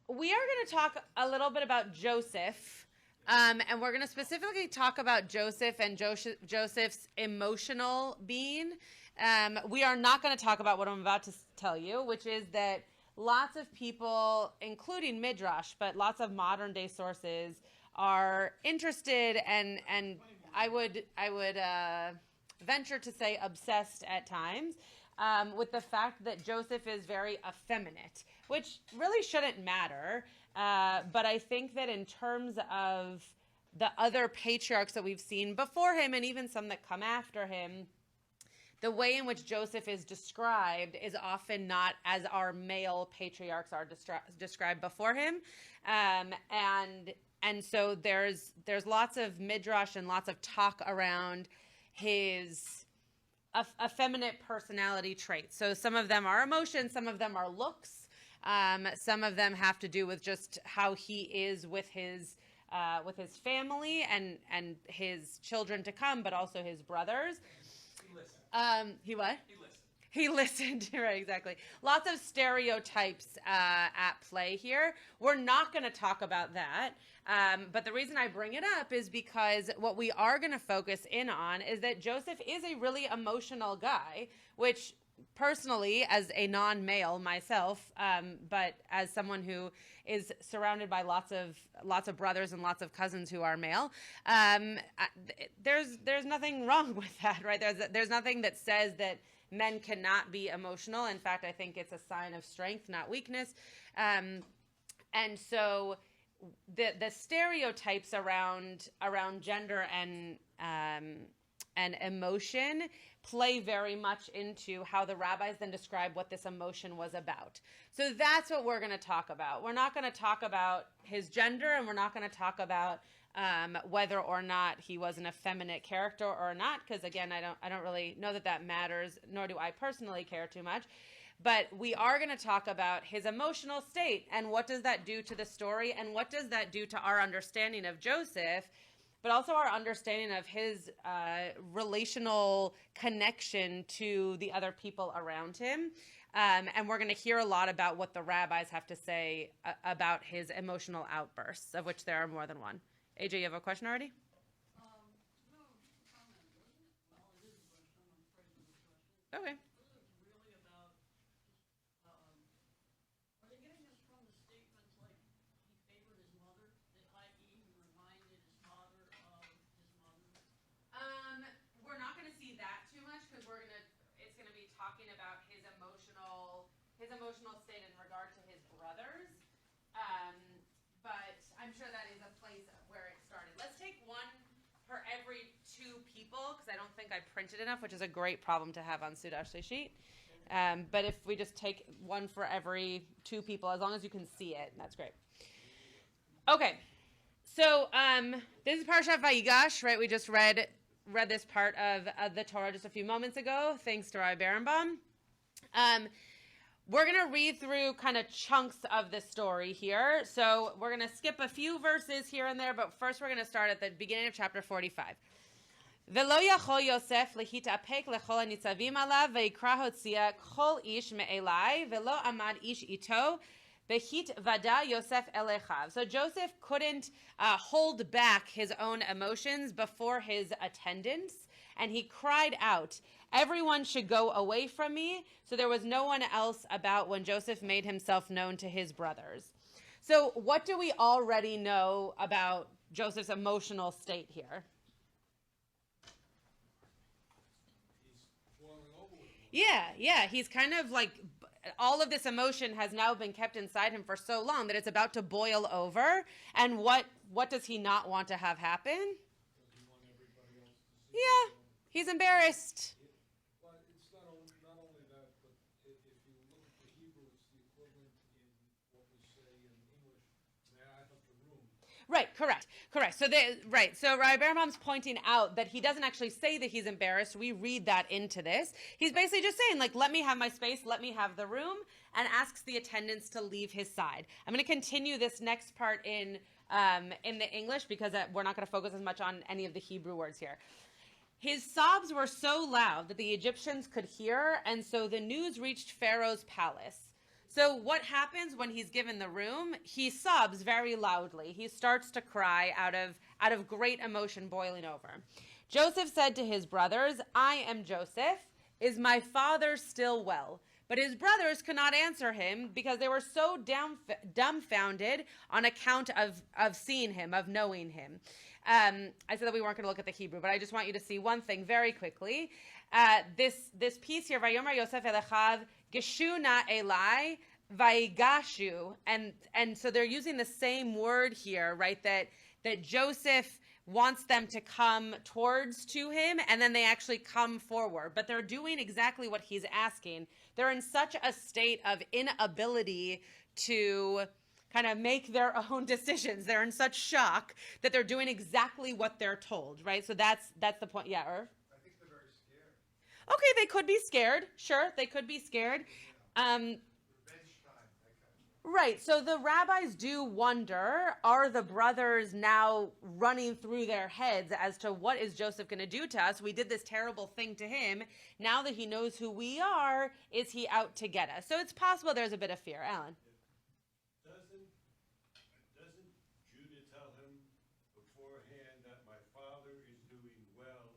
We are going to talk a little bit about Joseph, and we're going to specifically talk about Joseph and Joseph's emotional being. We are not going to talk about what I'm about to tell you, which is that lots of people, including Midrash, but lots of modern day sources are interested and I would venture to say obsessed at times with the fact that Joseph is very effeminate, which really shouldn't matter. But I think that in terms of the other patriarchs that we've seen before him and even some that come after him, the way in which Joseph is described is often not as our male patriarchs are described before him. And so there's lots of midrash and lots of talk around his effeminate personality traits. So some of them are emotions, some of them are looks, some of them have to do with just how he is with his family and his children to come, but also his brothers. He listened. He what? He listened. He listened, right, exactly. Lots of stereotypes at play here. We're not going to talk about that. But the reason I bring it up is because what we are going to focus in on is that Joseph is a really emotional guy, which personally, as a non-male myself, but as someone who is surrounded by lots of brothers and lots of cousins who are male, there's nothing wrong with that, right? There's nothing that says that men cannot be emotional. In fact, I think it's a sign of strength, not weakness. And so the stereotypes around gender and emotion play very much into how the rabbis then describe what this emotion was about. So that's what we're going to talk about. We're not going to talk about his gender, and we're not going to talk about whether or not he was an effeminate character or not, because again, I don't really know that matters, nor do I personally care too much. But we are going to talk about his emotional state and what does that do to the story, and what does that do to our understanding of Joseph, but also our understanding of his relational connection to the other people around him. And we're going to hear a lot about what the rabbis have to say about his emotional outbursts, of which there are more than one. AJ, you have a question already? No comment, wasn't it? Well, it is a question. I'm afraid of the question. Okay. Wasn't it really about, are they getting this from the statements like he favored his mother, that i.e. he reminded his father of his mother? We're not going to see that too much because it's going to be talking about his emotional state in regard to his brothers. But I'm sure that is a place where it started. Let's take one for every two people, because I don't think I printed enough, which is a great problem to have on Sudash sheet. But if we just take one for every two people, as long as you can see it, that's great. Okay, so this is Parashat Vayigash, right? We just read this part of the Torah just a few moments ago, thanks to Rabbi Berenbaum. We're going to read through kind of chunks of the story here. So we're going to skip a few verses here and there, but first we're going to start at the beginning of chapter 45. V'lo yachol Yosef lehitapek lechol hanitzavim alav v'yikra hotzia kol ish me'elai v'lo amad ish ito behit vada Yosef elechav. So Joseph couldn't hold back his own emotions before his attendants, and he cried out, "Everyone should go away from me." So there was no one else about when Joseph made himself known to his brothers. So what do we already know about Joseph's emotional state here? He's boiling over with him. Yeah. He's kind of like, all of this emotion has now been kept inside him for so long that it's about to boil over. And what does he not want to have happen? Does he want everybody else to see Yeah, him? he's embarrassed. But it's not only that, but if you look at the Hebrew, it's the equivalent in what we say in English, may I have the room? Right, correct. So Rabbi Berenbaum's pointing out that he doesn't actually say that he's embarrassed. We read that into this. He's basically just saying, like, let me have my space, let me have the room, and asks the attendants to leave his side. I'm going to continue this next part in the English because we're not going to focus as much on any of the Hebrew words here. His sobs were so loud that the Egyptians could hear, and so the news reached Pharaoh's palace. So what happens when he's given the room? He sobs very loudly. He starts to cry out of great emotion boiling over. Joseph said to his brothers, I am Joseph. Is my father still well? But his brothers could not answer him because they were so dumbfounded on account of seeing him, of knowing him. I said that we weren't going to look at the Hebrew, but I just want you to see one thing very quickly. This piece here, Vayomer Yosef Elechav Geshuna Elai Vaigashu, and so they're using the same word here, right? That Joseph wants them to come towards to him, and then they actually come forward. But they're doing exactly what he's asking. They're in such a state of inability to kind of make their own decisions. They're in such shock that they're doing exactly what they're told, right? So that's the point. Yeah, Irv? I think they're very scared. Okay, they could be scared. Sure, they could be scared. Revenge time, that kind of. Right, so the rabbis do wonder, are the brothers now running through their heads as to what is Joseph going to do to us? We did this terrible thing to him. Now that he knows who we are, is he out to get us? So it's possible there's a bit of fear. Alan? Doesn't Judah tell him beforehand that my father is doing well?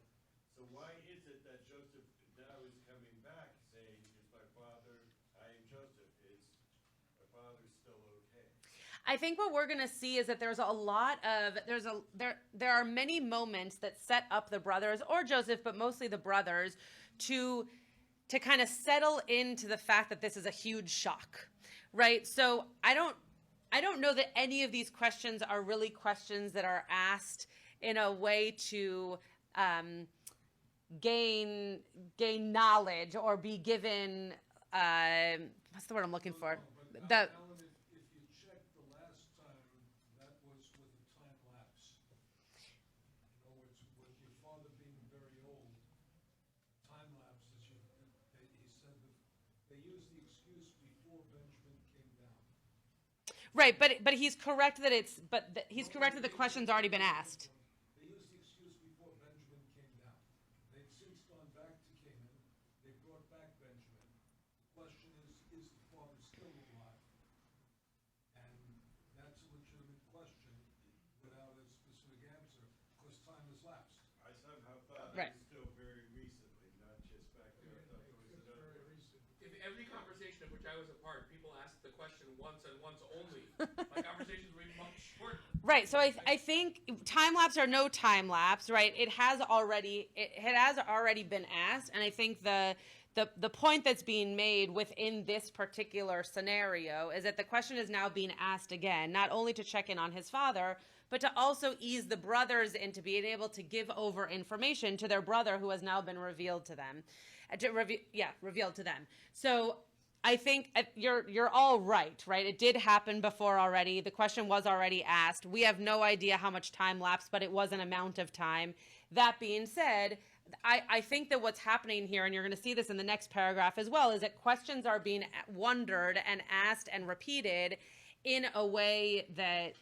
So why is it that Joseph now is coming back saying, "It's my father, I am Joseph, is my father's still okay"? I think what we're going to see is that there are many moments that set up the brothers, or Joseph, but mostly the brothers, to kind of settle into the fact that this is a huge shock, right? So I don't know that any of these questions are really questions that are asked in a way to gain knowledge or be given what's the word I'm looking for? Alan, if you check the last time, that was with a time lapse. In other words, with your father being very old, time lapse, he said that they used the excuse before Benjamin came down. Right, but he's correct that he's correct that the question's already been asked. They used the excuse before Benjamin came down. They've since gone back to Canaan. They brought back Benjamin. The question is the father still alive? And that's a legitimate question without a specific answer, because time has lapsed. I somehow thought Right. it was still very recently, not just back there. I thought there was It's another. very recent. In every conversation of which I was a part, people asked the question once and once only. My conversations were much shorter. Right, so I think time lapse or no time lapse, right? It has already been asked, and I think the point that's being made within this particular scenario is that the question is now being asked again, not only to check in on his father, but to also ease the brothers into being able to give over information to their brother who has now been revealed to them, revealed to them. So I think you're all right? It did happen before already. The question was already asked. We have no idea how much time lapsed, but it was an amount of time. That being said, I think that what's happening here, and you're going to see this in the next paragraph as well, is that questions are being wondered and asked and repeated in a way that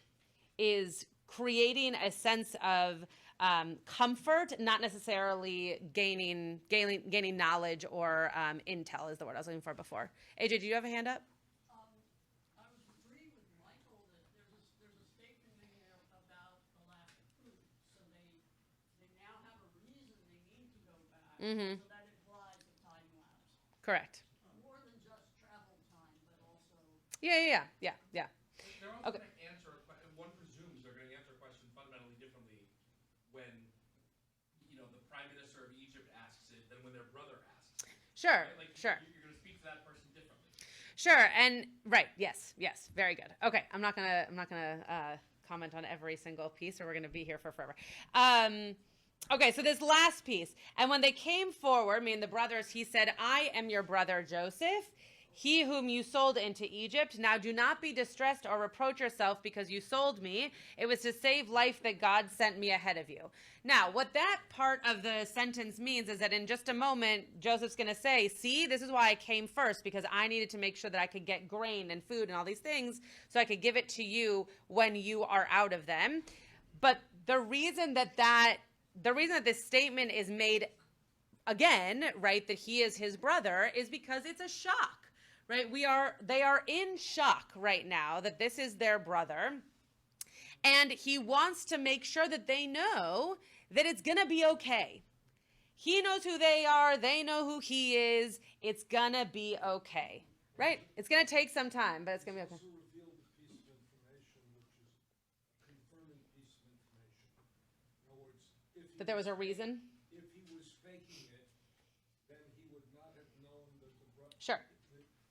is creating a sense of comfort, not necessarily gaining knowledge or intel is the word I was looking for before. AJ, do you have a hand up? I was agreeing with Michael that there's a statement in there about the lack of food. So they now have a reason they need to go back. Mm-hmm. So that implies a time lapse. Correct. More than just travel time, but also Yeah. They're also Okay. going to answer one presumes they're going to answer a question fundamentally differently when the Prime Minister of Egypt asks it than when their brother asks it. Sure. Right? Like, Sure. You're going to speak to that person differently. Sure, and right, yes, very good. Okay, I'm not gonna comment on every single piece, or we're gonna be here for forever. Okay, so this last piece, and when they came forward, the brothers, he said, "I am your brother Joseph, he whom you sold into Egypt. Now do not be distressed or reproach yourself because you sold me. It was to save life that God sent me ahead of you." Now, what that part of the sentence means is that in just a moment, Joseph's going to say, see, this is why I came first, because I needed to make sure that I could get grain and food and all these things so I could give it to you when you are out of them. But the reason that this statement is made again, right, that he is his brother, is because it's a shock. right? They are in shock right now that this is their brother. And he wants to make sure that they know that it's going to be okay. He knows who they are. They know who he is. It's going to be okay, right? It's going to take some time, but it's going to be okay. Also revealed a piece of information, which is a confirming piece of information. In other words, That there was a reason? if he was faking it, then he would not have known that the brother. Sure.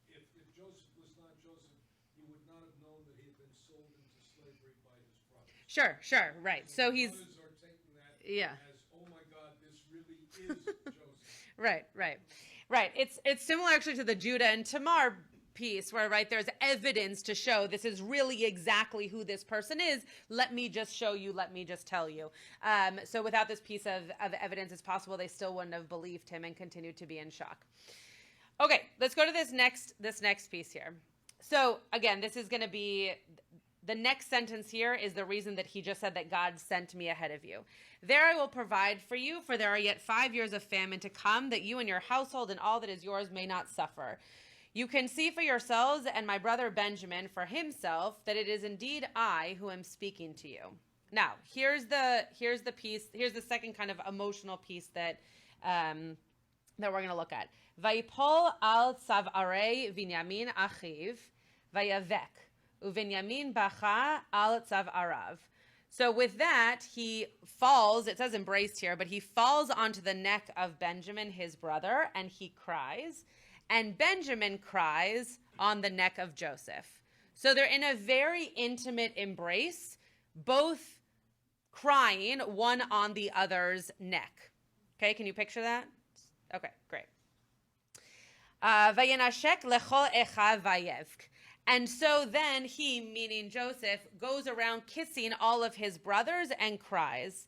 If Joseph was not Joseph, he would not have known that he had been sold into slavery by his brothers. Sure, right. So he's, Brothers are taking that yeah. as, oh my God, this really is Joseph. Right. It's similar actually to the Judah and Tamar piece where, right, there's evidence to show this is really exactly who this person is. Let me just show you. Let me just tell you. So without this piece of evidence, it's possible they still wouldn't have believed him and continued to be in shock. Okay, let's go to this next piece here. So again, this is going to be the next sentence here is the reason that he just said that God sent me ahead of you. There I will provide for you, for there are yet 5 years of famine to come, that you and your household and all that is yours may not suffer. You can see for yourselves and my brother Benjamin for himself that it is indeed I who am speaking to you. Now, here's the piece. Here's the second kind of emotional piece that we're going to look at. Vayipol al tzav'arei Binyamin achiv vayavek uVinyamin bacha al tzav'arav. So with that, he falls, it says embraced here, but he falls onto the neck of Benjamin, his brother, and he cries. And Benjamin cries on the neck of Joseph. So they're in a very intimate embrace, both crying, one on the other's neck. Okay, can you picture that? Okay, great. Vayenashek lechol echav vayevk. And so then he, meaning Joseph, goes around kissing all of his brothers and cries.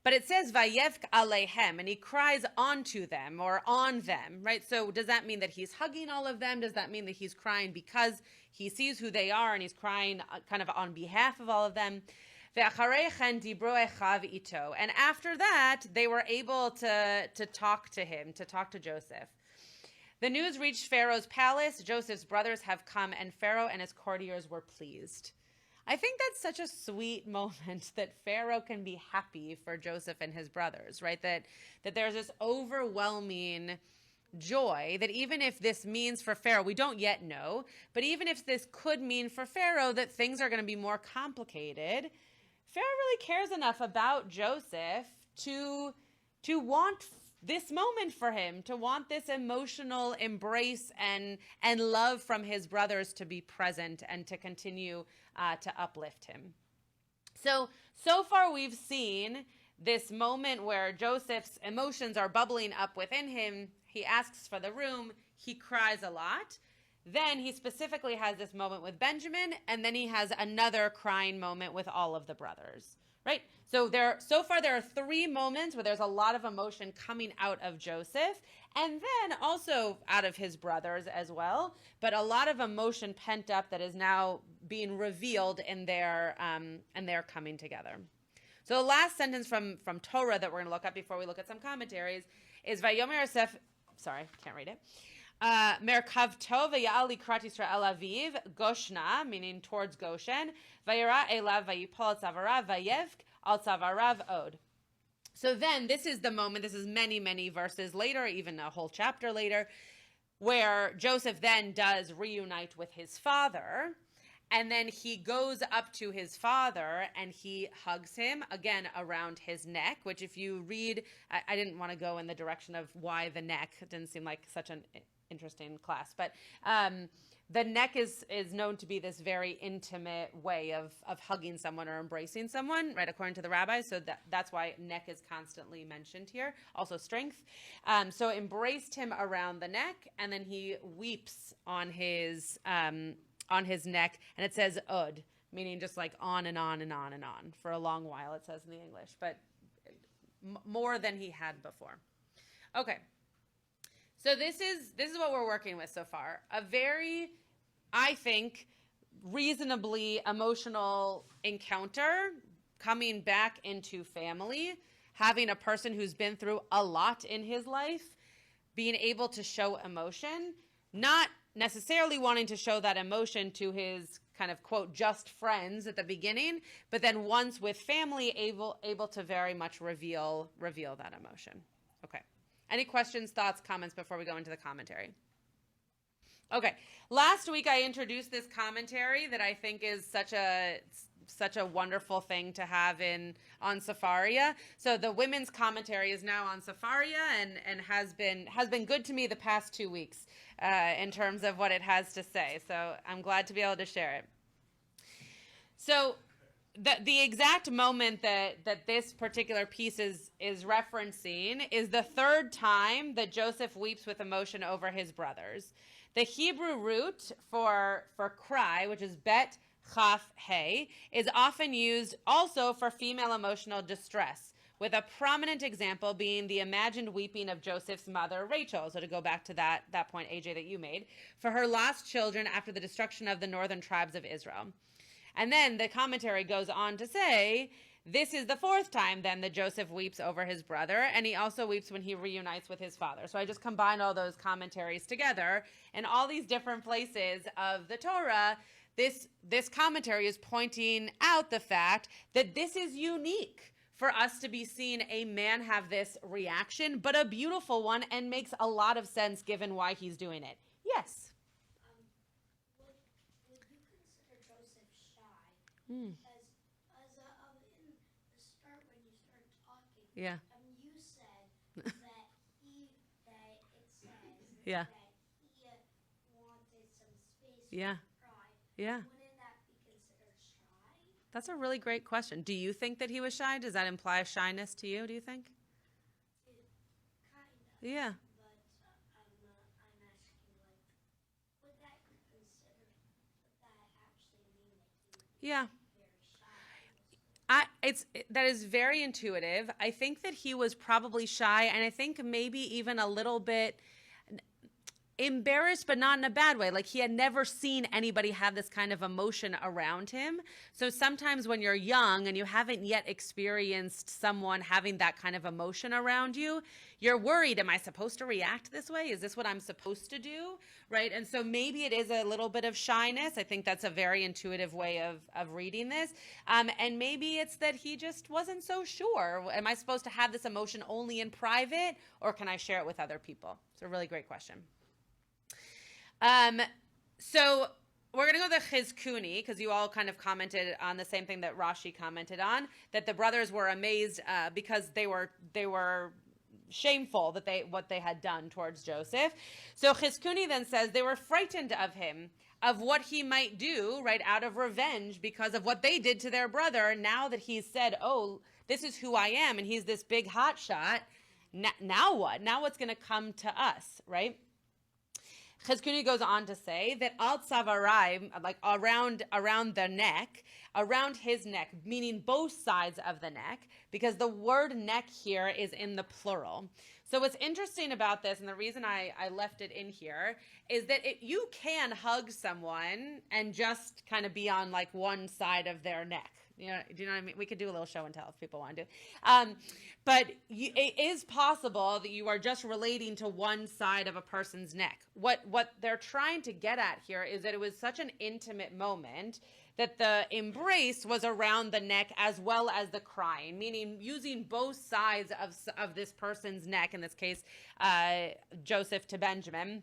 But it says vayevk alehem, and he cries onto them or on them, right? So does that mean that he's hugging all of them? Does that mean that he's crying because he sees who they are and he's crying kind of on behalf of all of them? And after that, they were able to talk to him, to talk to Joseph. The news reached Pharaoh's palace. Joseph's brothers have come, and Pharaoh and his courtiers were pleased. I think that's such a sweet moment that Pharaoh can be happy for Joseph and his brothers, right? That there's this overwhelming joy that even if this means for Pharaoh, we don't yet know, but even if this could mean for Pharaoh that things are going to be more complicated, Pharaoh really cares enough about Joseph to want this moment for him, to want this emotional embrace and love from his brothers to be present and to continue to uplift him. So far we've seen this moment where Joseph's emotions are bubbling up within him. He asks for the room. He cries a lot. Then he specifically has this moment with Benjamin, and then he has another crying moment with all of the brothers, right? So far there are 3 moments where there's a lot of emotion coming out of Joseph, and then also out of his brothers as well, but a lot of emotion pent up that is now being revealed in their coming together. So the last sentence from Torah that we're going to look at before we look at some commentaries is Vayomer Yosef, sorry, can't read it. Merkavto v'ya'al likrat Yisrael aviv, Goshna, meaning towards Goshen, vayira elav vayipol tzavarav vayevk al tzavarav od. So then this is the moment, this is many, many verses later, even a whole chapter later, where Joseph then does reunite with his father, and then he goes up to his father and he hugs him, again, around his neck, which if you read, I didn't want to go in the direction of why the neck. It didn't seem like such an interesting class, but the neck is known to be this very intimate way of hugging someone or embracing someone, right, according to the rabbis. So that's why neck is constantly mentioned here. Also strength. So embraced him around the neck, and then he weeps on his neck, and it says od, meaning just like on and on and on and on for a long while, it says in the English, but more than he had before. Okay. So this is what we're working with so far. A very, I think, reasonably emotional encounter, coming back into family, having a person who's been through a lot in his life, being able to show emotion, not necessarily wanting to show that emotion to his kind of quote just friends at the beginning, but then once with family able to very much reveal that emotion. Okay. Any questions, thoughts, comments before we go into the commentary? Okay. Last week I introduced this commentary that I think is such a wonderful thing to have on Safaria. So the women's commentary is now on Safaria and has been good to me the past 2 weeks in terms of what it has to say. So I'm glad to be able to share it. So the exact moment that this particular piece is referencing is the third time that Joseph weeps with emotion over his brothers. The Hebrew root for cry, which is bet chaf hey, is often used also for female emotional distress, with a prominent example being the imagined weeping of Joseph's mother, Rachel. So to go back to that point, AJ, that you made, for her lost children after the destruction of the northern tribes of Israel. And then the commentary goes on to say, this is the fourth time then that Joseph weeps over his brother, and he also weeps when he reunites with his father. So I just combined all those commentaries together, and all these different places of the Torah, this commentary is pointing out the fact that this is unique for us to be seeing a man have this reaction, but a beautiful one, and makes a lot of sense given why he's doing it. Yes? Would you consider Joseph shy? Because in the start when you started talking, Yeah. You said that it says Yeah. that he wanted some space Yeah. for pride. Yeah. Wouldn't that be considered shy? That's a really great question. Do you think that he was shy? Does that imply shyness to you, do you think? Kind of. Yeah. But I'm asking, would that actually mean that he Yeah. was very shy? That is very intuitive. I think that he was probably shy, and I think maybe even a little bit embarrassed, but not in a bad way. Like he had never seen anybody have this kind of emotion around him. So sometimes when you're young and you haven't yet experienced someone having that kind of emotion around you, you're worried, am I supposed to react this way? Is this what I'm supposed to do? Right? And so maybe it is a little bit of shyness. I think that's a very intuitive way of reading this. And maybe it's that he just wasn't so sure. Am I supposed to have this emotion only in private, or can I share it with other people? It's a really great question. So we're going to go to Chizkuni, because you all kind of commented on the same thing that Rashi commented on, that the brothers were amazed because they were shameful that what they had done towards Joseph. So Chizkuni then says they were frightened of him, of what he might do, right, out of revenge because of what they did to their brother. Now that he's said, oh, this is who I am, and he's this big hot shot, now what? Now what's going to come to us, right? Chizkuni goes on to say that al tzavarai, like around the neck, around his neck, meaning both sides of the neck, because the word neck here is in the plural. So what's interesting about this, and the reason I left it in here, is that you can hug someone and just kind of be on like one side of their neck. You know, do you know what I mean? We could do a little show and tell if people want to. But it is possible that you are just relating to one side of a person's neck. What they're trying to get at here is that it was such an intimate moment that the embrace was around the neck as well as the crying, meaning using both sides of this person's neck, in this case, Joseph to Benjamin,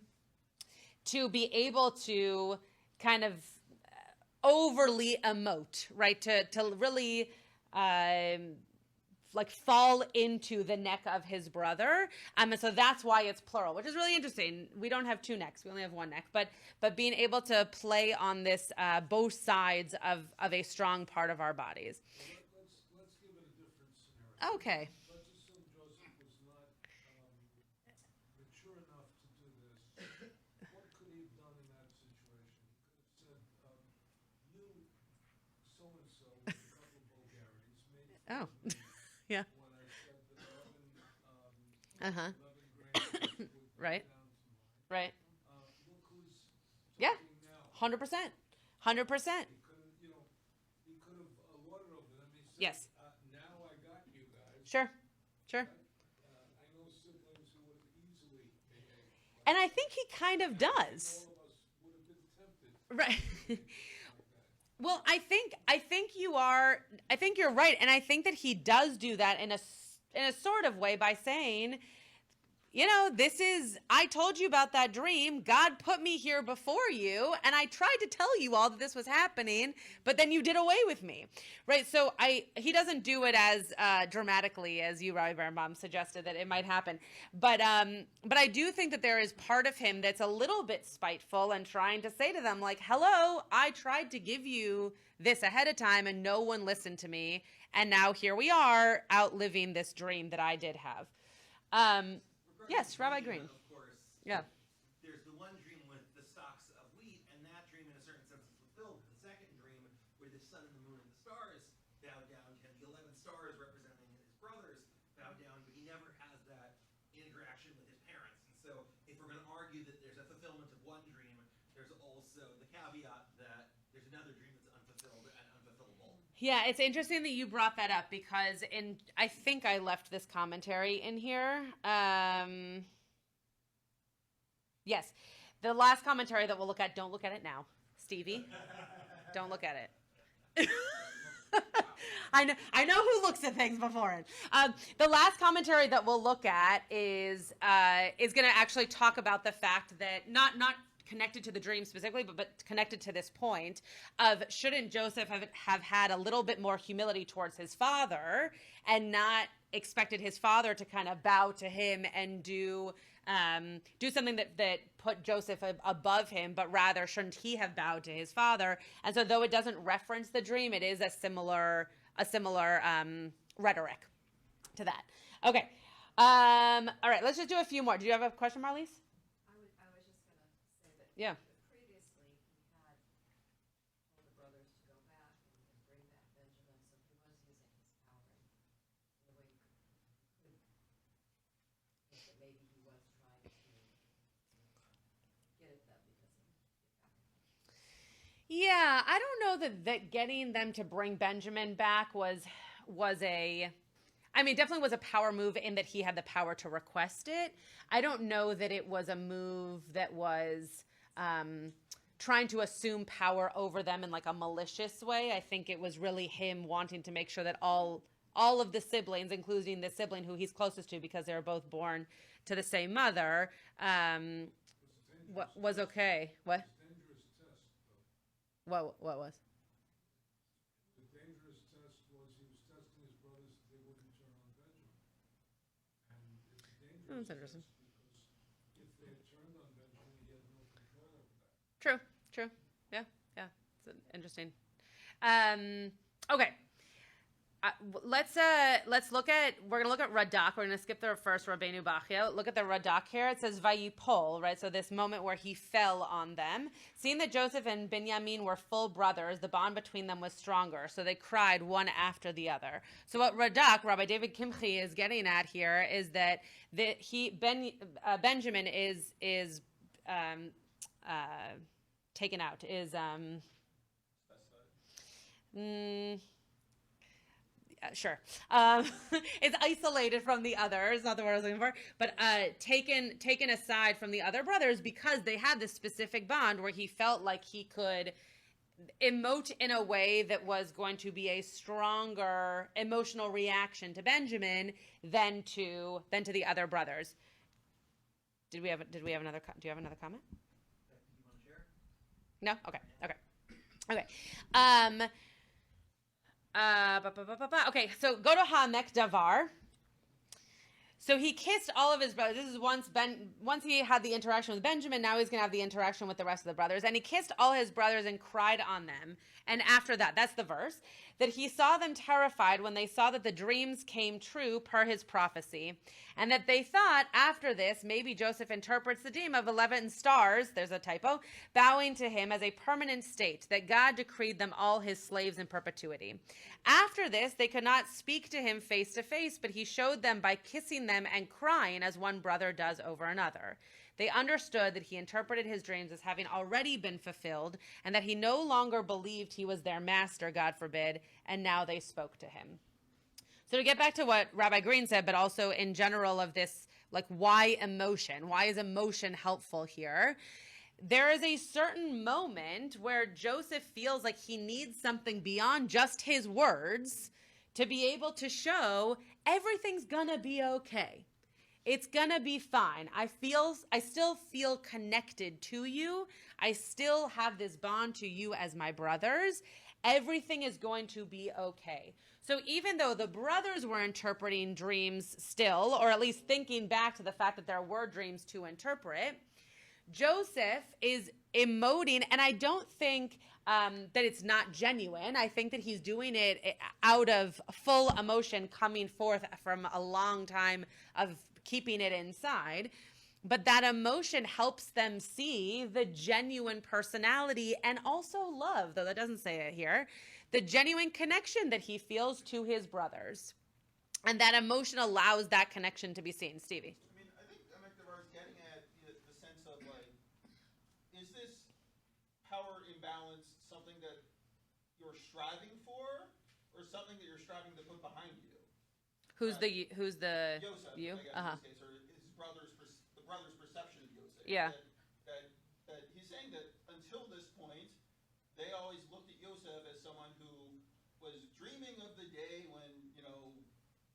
to be able to kind of overly emote, right? To really like fall into the neck of his brother. And so that's why it's plural, which is really interesting. We don't have two necks. We only have one neck. But being able to play on this both sides of a strong part of our bodies. Let's give it a different scenario. Okay. Let's assume Joseph was not mature enough to do this. What could he have done in that situation? He could have said, you, so-and-so, with a couple of vulgarities, made fun Oh. of me Yeah. when I said that 11 Uh-huh. grains would Right. down to mine. Right. Look who's Yeah. talking now. 100%. 100%. He could have, he could have lorded over them. He said, Yes. now I got you guys. Sure. Sure. I know siblings who would easily behave. And I think he kind of does. All of us Right. Well, I think you're right, and I think that he does do that in a sort of way by saying, I told you about that dream. God put me here before you, and I tried to tell you all that this was happening, but then you did away with me, right? So he doesn't do it as dramatically as you, Rabbi Birnbaum, suggested that it might happen, but I do think that there is part of him that's a little bit spiteful and trying to say to them, like, hello, I tried to give you this ahead of time, and no one listened to me, and now here we are outliving this dream that I did have. Yes, Rabbi Green. Of course. Yeah. There's the one dream with the stalks of wheat, and that dream in a certain sense is fulfilled. The second dream, where the sun and the moon and the stars bow down to him, the 11 stars representing his brothers bow down, but he never has that interaction with his parents. And so if we're going to argue that there's a fulfillment of one dream, there's also the caveat that there's another dream that's unfulfilled and unfulfillable. Yeah, it's interesting that you brought that up because I think I left this commentary in here. Yes, the last commentary that we'll look at, don't look at it now, Stevie. Don't look at it. I know who looks at things beforehand. The last commentary that we'll look at is going to actually talk about the fact that not connected to the dream specifically, but connected to this point of shouldn't Joseph have had a little bit more humility towards his father and not expected his father to kind of bow to him and do something that put Joseph above him, but rather shouldn't he have bowed to his father? And so though it doesn't reference the dream, it is a similar rhetoric to that. Okay. All right, let's just do a few more. Do you have a question, Marlies? Yeah. Previously, he had told the brothers to go back and bring back Benjamin, so he was using his power in the way he could think that maybe he was trying to get at them because of Yeah, I don't know that getting them to bring Benjamin back was definitely was a power move in that he had the power to request it. I don't know that it was a move that was trying to assume power over them in like a malicious way. I think it was really him wanting to make sure that all of the siblings, including the sibling who he's closest to because they were both born to the same mother, was okay. What? Dangerous test, though. What was? The dangerous test was he was testing his brothers that they wouldn't turn on Benjamin. And it's a dangerous That's interesting. test because if they had turned on Benjamin, he had no control over that. True. Yeah. It's interesting. Okay. We're going to look at Radak. We're going to skip the first Rabbeinu Bachya. Look at the Radak here. It says Vayipol, right? So this moment where he fell on them. Seeing that Joseph and Binyamin were full brothers, the bond between them was stronger. So they cried one after the other. So what Radak, Rabbi David Kimchi, is getting at here is that Benjamin is taken out, is sure. It's isolated from the others, not the word I was looking for, but taken aside from the other brothers because they had this specific bond where he felt like he could emote in a way that was going to be a stronger emotional reaction to Benjamin than to the other brothers. Do you have another comment? Do you want to share? No? Okay. Okay, so go to Hamek Davar. So he kissed all of his brothers. This is once he had the interaction with Benjamin, now he's going to have the interaction with the rest of the brothers. And he kissed all his brothers and cried on them. And after that, that's the verse, that he saw them terrified when they saw that the dreams came true per his prophecy. And that they thought, after this, maybe Joseph interprets the dream of 11 stars, there's a typo, bowing to him as a permanent state, that God decreed them all his slaves in perpetuity. After this, they could not speak to him face to face, but he showed them by kissing them and crying as one brother does over another. They understood that he interpreted his dreams as having already been fulfilled, and that he no longer believed he was their master, God forbid, and now they spoke to him. So to get back to what Rabbi Green said, but also in general of this, like, why emotion? Why is emotion helpful here? there is a certain moment where Joseph feels like he needs something beyond just his words to be able to show everything's gonna be okay. It's gonna be fine. I still feel connected to you. I still have this bond to you as my brothers. Everything is going to be okay. So even though the brothers were interpreting dreams still, or at least thinking back to the fact that there were dreams to interpret, Joseph is emoting, and I don't think that it's not genuine. I think that he's doing it out of full emotion coming forth from a long time of keeping it inside. But that emotion helps them see the genuine personality and also love, though that doesn't say it here, the genuine connection that he feels to his brothers. And that emotion allows that connection to be seen. Stevie. I mean, I think Amekdavar is getting at the sense of, like, is this power imbalance something that you're striving for, or something that you're striving to put behind you? Who's the Yosef, you? I guess, in this case, or his brother's the brother's perception of Yosef. Yeah. That he's saying that until this point, they always looked at Yosef as someone who was dreaming of the day when,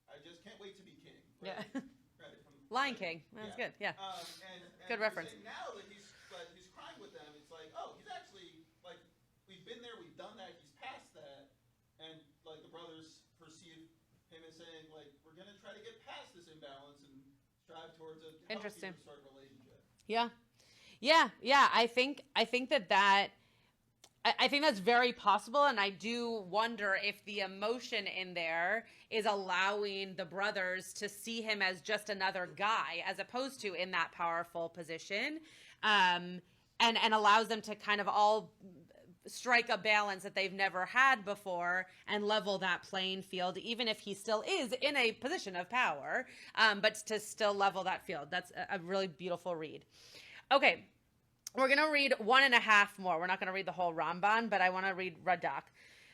I just can't wait to be king. Right? Yeah. Right. Lion King. That's good. Yeah. And Good reference. now that he's crying with them, it's like, oh, he's actually, like, we've been there, we've done that, he's past that, and, like, the brothers perceive him as saying, like, we're going to try to get past this imbalance and strive towards a healthier sort of relationship. Yeah. I think that's very possible, and I do wonder if the emotion in there is allowing the brothers to see him as just another guy, as opposed to in that powerful position, and allows them to kind of all strike a balance that they've never had before and level that playing field, even if he still is in a position of power, but to still level that field. That's a really beautiful read. Okay, we're going to read 1.5 more. We're not going to read the whole Ramban, but I want to read Radak.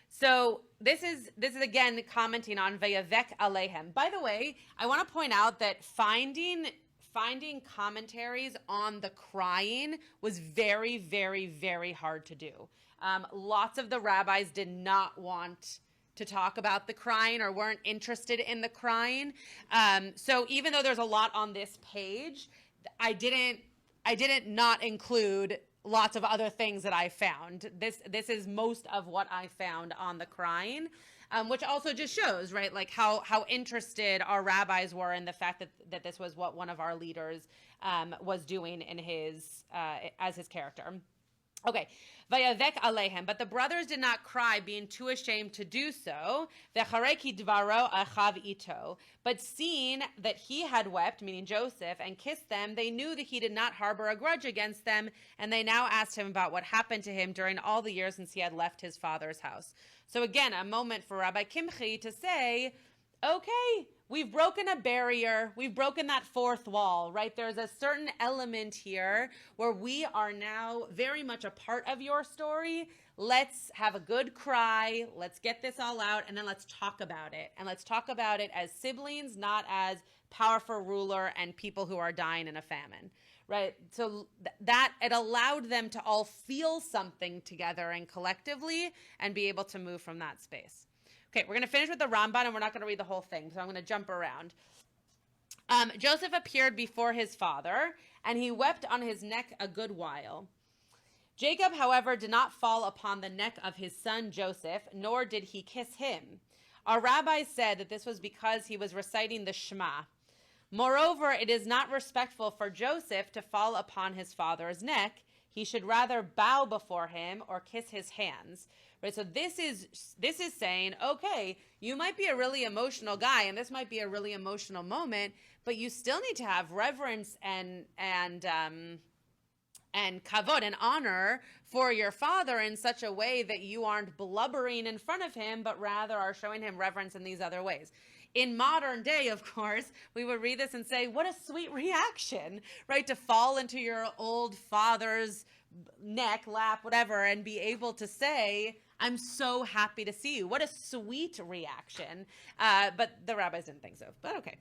So this is again commenting on Vayavek Alehem. By the way, I want to point out that finding commentaries on the crying was very, very, very hard to do. Lots of the rabbis did not want to talk about the crying or weren't interested in the crying. So even though there's a lot on this page, I didn't not include lots of other things that I found. This is most of what I found on the crying, which also just shows, right, like how interested our rabbis were in the fact that this was what one of our leaders was doing in his as his character. Okay, Vayavek Alehem, but the brothers did not cry, being too ashamed to do so. V'chareki dvaro achav ito. But seeing that he had wept, meaning Joseph, and kissed them, they knew that he did not harbor a grudge against them, and they now asked him about what happened to him during all the years since he had left his father's house. So again, a moment for Rabbi Kimchi to say, okay, we've broken a barrier. We've broken that fourth wall, right? There's a certain element here where we are now very much a part of your story. Let's have a good cry. Let's get this all out, and then let's talk about it. And let's talk about it as siblings, not as powerful ruler and people who are dying in a famine, right? So that it allowed them to all feel something together and collectively and be able to move from that space. Okay, we're going to finish with the Ramban, and we're not going to read the whole thing, so I'm going to jump around. Joseph appeared before his father, and he wept on his neck a good while. Jacob, however, did not fall upon the neck of his son Joseph, nor did he kiss him. Our rabbis said that this was because he was reciting the Shema. Moreover, it is not respectful for Joseph to fall upon his father's neck. He should rather bow before him or kiss his hands. Right, so this is saying, okay, you might be a really emotional guy, and this might be a really emotional moment, but you still need to have reverence and kavod and honor for your father in such a way that you aren't blubbering in front of him, but rather are showing him reverence in these other ways. In modern day, of course, we would read this and say, what a sweet reaction, right? To fall into your old father's neck, lap, whatever, and be able to say, I'm so happy to see you. What a sweet reaction. But the rabbis didn't think so, but okay.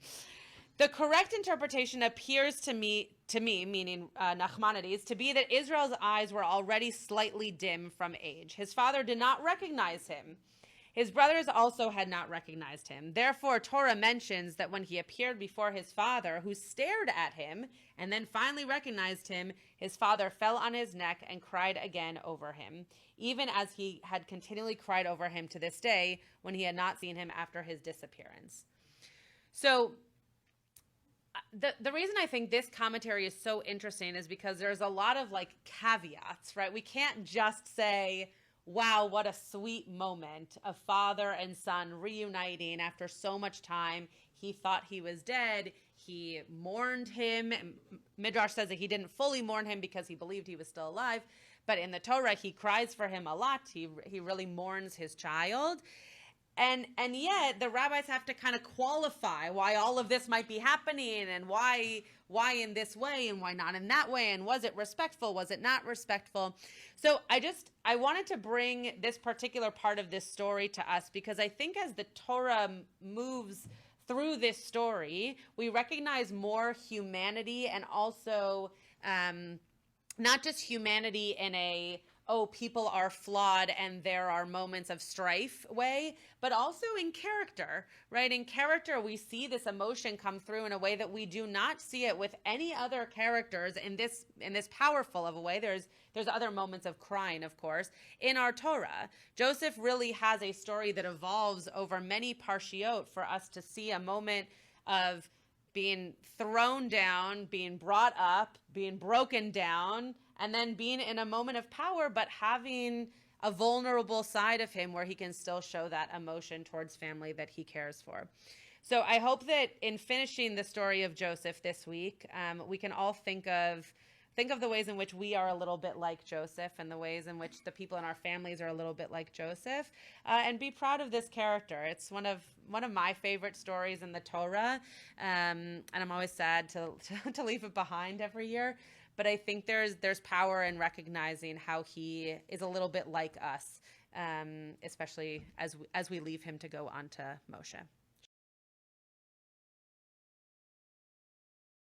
The correct interpretation appears to me, meaning Nachmanides, to be that Israel's eyes were already slightly dim from age. His father did not recognize him. His brothers also had not recognized him. Therefore, Torah mentions that when he appeared before his father, who stared at him and then finally recognized him, his father fell on his neck and cried again over him, even as he had continually cried over him to this day when he had not seen him after his disappearance. So, the reason I think this commentary is so interesting is because there's a lot of like caveats, right? We can't just say, wow, what a sweet moment of father and son reuniting after so much time. He thought he was dead. He mourned him. Midrash says that he didn't fully mourn him because he believed he was still alive. But in the Torah, he cries for him a lot. He really mourns his child. And yet the rabbis have to kind of qualify why all of this might be happening and why in this way and why not in that way, and was it respectful, was it not respectful. So I wanted to bring this particular part of this story to us because I think as the Torah moves through this story, we recognize more humanity, and also not just humanity in a, oh, people are flawed and there are moments of strife way, but also in character, right? In character, we see this emotion come through in a way that we do not see it with any other characters in this powerful of a way. There's other moments of crying, of course, in our Torah. Joseph really has a story that evolves over many parshiot for us to see a moment of being thrown down, being brought up, being broken down, and then being in a moment of power, but having a vulnerable side of him where he can still show that emotion towards family that he cares for. So I hope that in finishing the story of Joseph this week, we can all think of the ways in which we are a little bit like Joseph, and the ways in which the people in our families are a little bit like Joseph, and be proud of this character. It's one of my favorite stories in the Torah, and I'm always sad to leave it behind every year. But I think there's power in recognizing how he is a little bit like us, especially as we leave him to go on to Moshe.